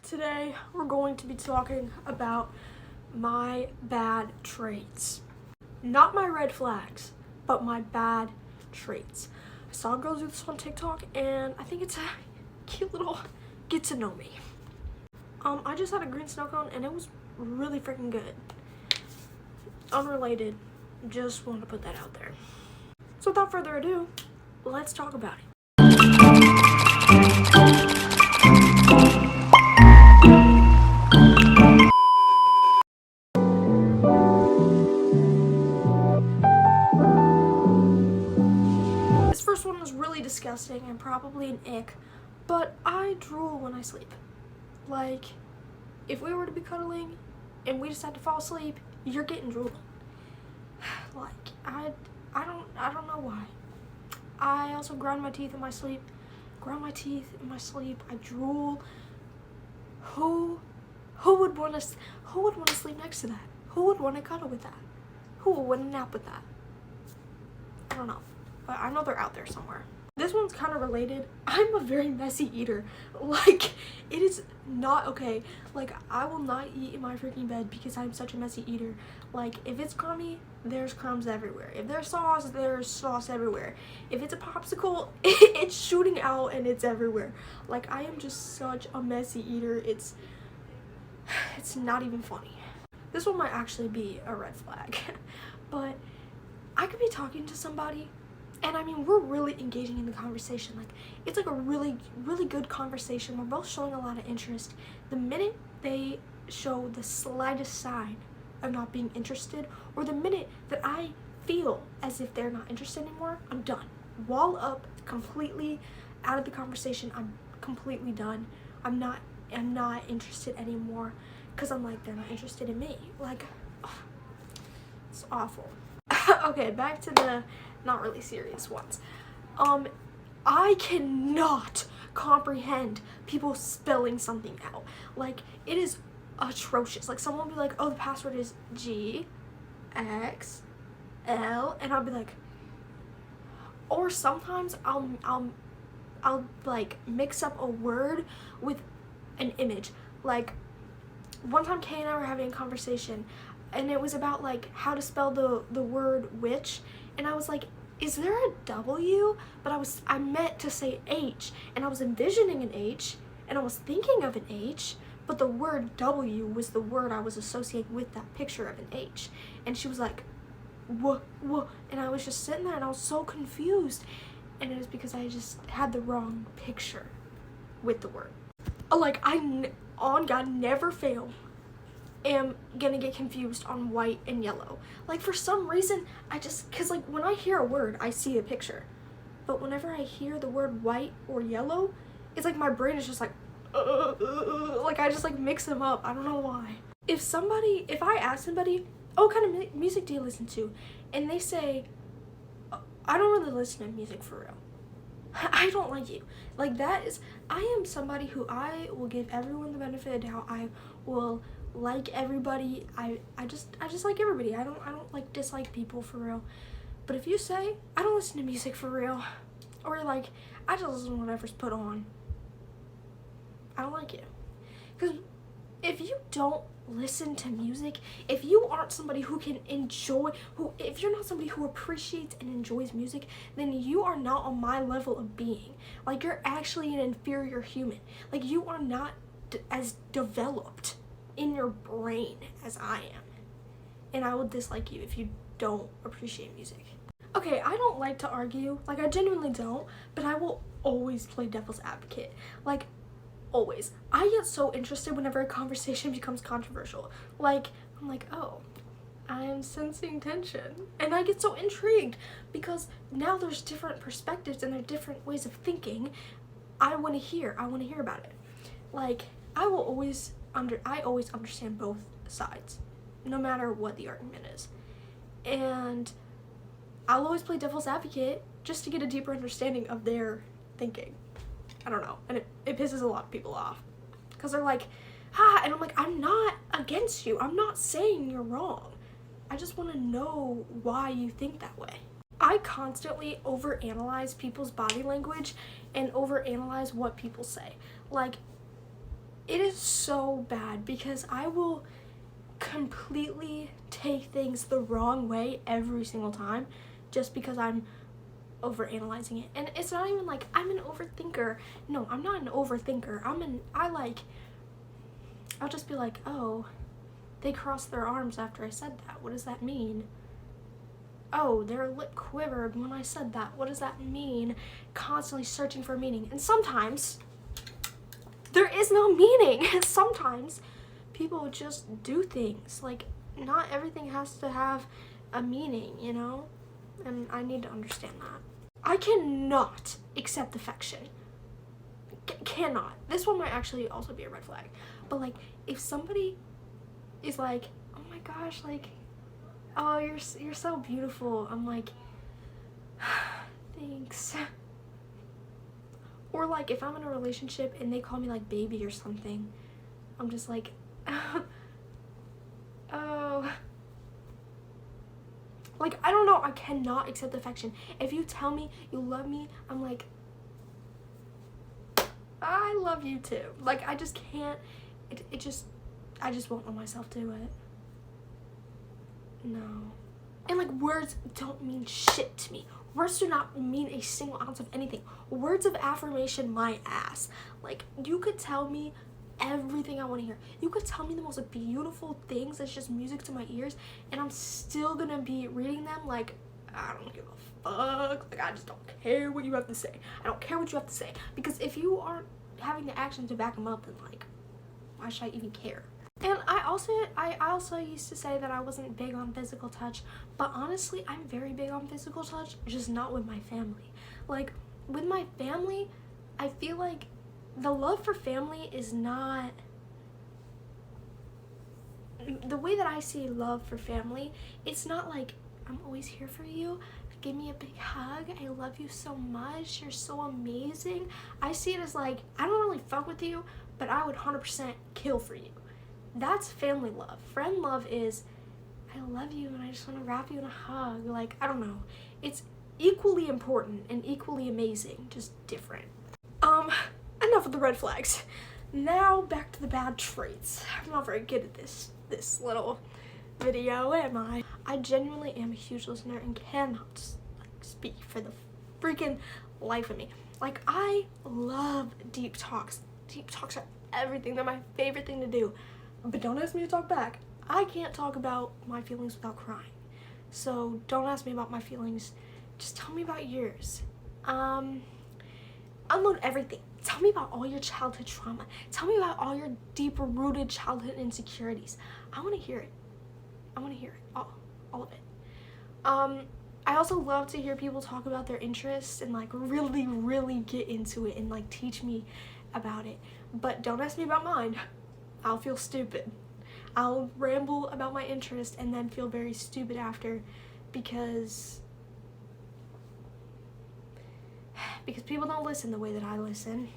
Today we're going to be talking about my bad traits. Not my red flags, but my bad traits. I saw a girl do this on TikTok and I think it's a cute little get to know me. I just had a green snow cone and it was really freaking good. Unrelated, just wanted to put that out there. So without further ado, let's talk about it. This first one was really disgusting and probably an ick, but I drool when I sleep. Like, if we were to be cuddling and we decide to fall asleep, you're getting drool. Like, I don't know why. I also grind my teeth in my sleep. I drool. Who would want to sleep next to that? Who would want to cuddle with that? Who would want to nap with that? I don't know, but I know they're out there somewhere. This one's kind of related. I'm a very messy eater. Like, it is not okay. Like, I will not eat in my freaking bed because I'm such a messy eater. Like, if it's crummy, there's crumbs everywhere. If there's sauce everywhere. If it's a popsicle, it's shooting out and it's everywhere. Like, I am just such a messy eater. It's not even funny. This one might actually be a red flag. But I could be talking to somebody and I mean, we're really engaging in the conversation. Like, it's like a really, really good conversation. We're both showing a lot of interest. The minute they show the slightest sign of not being interested, or the minute that I feel as if they're not interested anymore, I'm done. Wall up, completely out of the conversation. I'm completely done. I'm not interested anymore because I'm like, they're not interested in me. Like, oh, it's awful. Okay, back to the not really serious ones. I cannot comprehend people spelling something out. Like, it is atrocious. Like, someone will be like, oh, the password is GXL, and I'll be like, or sometimes I'll like mix up a word with an image. Like, one time Kay and I were having a conversation and it was about like how to spell the word witch, and I was like, is there a W? But I meant to say H, and I was envisioning an H and I was thinking of an H, but the word W was the word I was associating with that picture of an H. And she was like, what? And I was just sitting there and I was so confused, and it was because I just had the wrong picture with the word. Like, on God, never fail, am gonna get confused on white and yellow. Like, for some reason, cause like when I hear a word, I see a picture. But whenever I hear the word white or yellow, it's like my brain is just like I just like mix them up. I don't know why. If I ask somebody, oh, what kind of music do you listen to? And they say, I don't really listen to music for real. I don't like you. Like, I am somebody who I will give everyone the benefit of the doubt. I will like everybody. I just like everybody. I don't like dislike people for real. But if you say, I don't listen to music for real, or like, I just listen to whatever's put on, I don't like you. Because if you don't listen to music, if you aren't somebody who can if you're not somebody who appreciates and enjoys music, then you are not on my level of being. Like, you're actually an inferior human. Like, you are not as developed in your brain as I am. And I will dislike you if you don't appreciate music. Okay, I don't like to argue. Like, I genuinely don't, but I will always play devil's advocate. Like, always. I get so interested whenever a conversation becomes controversial. Like, I'm like, oh, I'm sensing tension. And I get so intrigued because now there's different perspectives and there are different ways of thinking. I want to hear about it. Like, I always understand both sides, no matter what the argument is. And I'll always play devil's advocate just to get a deeper understanding of their thinking. I don't know, and it pisses a lot of people off because they're like, and I'm like, I'm not against you. I'm not saying you're wrong. I just want to know why you think that way. I constantly overanalyze people's body language and overanalyze what people say. Like, it is so bad because I will completely take things the wrong way every single time just because I'm overanalyzing it. And it's not even like I'm an overthinker. No, I'm not an overthinker. I'll just be like, oh, they crossed their arms after I said that. What does that mean? Oh, their lip quivered when I said that. What does that mean? Constantly searching for meaning. And sometimes there is no meaning. Sometimes people just do things. Like, not everything has to have a meaning, you know? And I need to understand that. I cannot accept affection. Cannot. This one might actually also be a red flag. But like, if somebody is like, oh my gosh, like, oh, you're so beautiful. I'm like, thanks. Or like, if I'm in a relationship and they call me like baby or something, I'm just like, oh. Like, I don't know, I cannot accept affection. If you tell me you love me, I'm like, I love you too. Like, I just can't, I just won't let myself do it. No. And like, words don't mean shit to me. Words do not mean a single ounce of anything. Words of affirmation, my ass. Like, you could tell me everything I want to hear. You could tell me the most beautiful things that's just music to my ears, and I'm still gonna be reading them like, I don't give a fuck. Like, I just don't care what you have to say. I don't care what you have to say. Because if you aren't having the action to back them up, then like, why should I even care? And I also used to say that I wasn't big on physical touch, but honestly, I'm very big on physical touch, just not with my family. Like, with my family, I feel like the love for family is not, the way that I see love for family, it's not like, I'm always here for you, give me a big hug, I love you so much, you're so amazing. I see it as like, I don't really fuck with you, but I would 100% kill for you. That's family love. Friend love is, I love you and I just want to wrap you in a hug. Like, I don't know. It's equally important and equally amazing, just different. Enough of the red flags. Now back to the bad traits. I'm not very good at this little video, am I? I genuinely am a huge listener and cannot like speak for the freaking life of me. Like, I love deep talks. Deep talks are everything. They're my favorite thing to do. But don't ask me to talk back. I can't talk about my feelings without crying. So don't ask me about my feelings. Just tell me about yours. Unload everything. Tell me about all your childhood trauma. Tell me about all your deep-rooted childhood insecurities. I want to hear it. I want to hear it. All of it. I also love to hear people talk about their interests and like really, really get into it and like teach me about it. But don't ask me about mine. I'll feel stupid. I'll ramble about my interest and then feel very stupid after because people don't listen the way that I listen.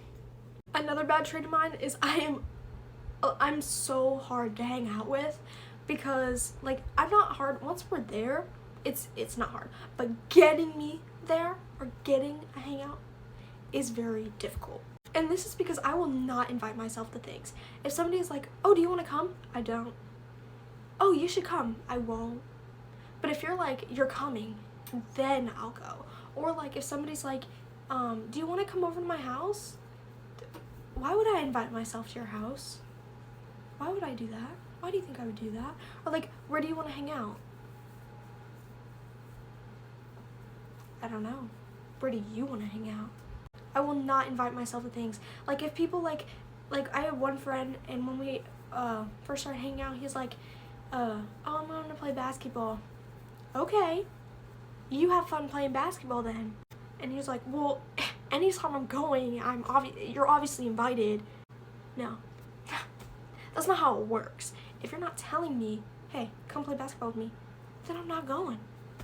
Another bad trait of mine is I'm so hard to hang out with because like I'm not hard once we're there. It's not hard, but getting me there or getting a hangout is very difficult. And this is because I will not invite myself to things. If somebody is like, oh, do you want to come? I don't. Oh, you should come. I won't. But if you're like, you're coming, then I'll go. Or like if somebody's like, do you want to come over to my house? Why would I invite myself to your house? Why would I do that? Why do you think I would do that? Or like, where do you want to hang out? I don't know. Where do you want to hang out? I will not invite myself to things. Like if people like I have one friend and when we first started hanging out, he's like, oh, I'm going to play basketball. Okay. You have fun playing basketball then. And he was like, well, anytime I'm going, you're obviously invited. No. That's not how it works. If you're not telling me, hey, come play basketball with me, then I'm not going.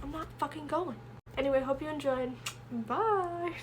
I'm not fucking going. Anyway, hope you enjoyed. Bye.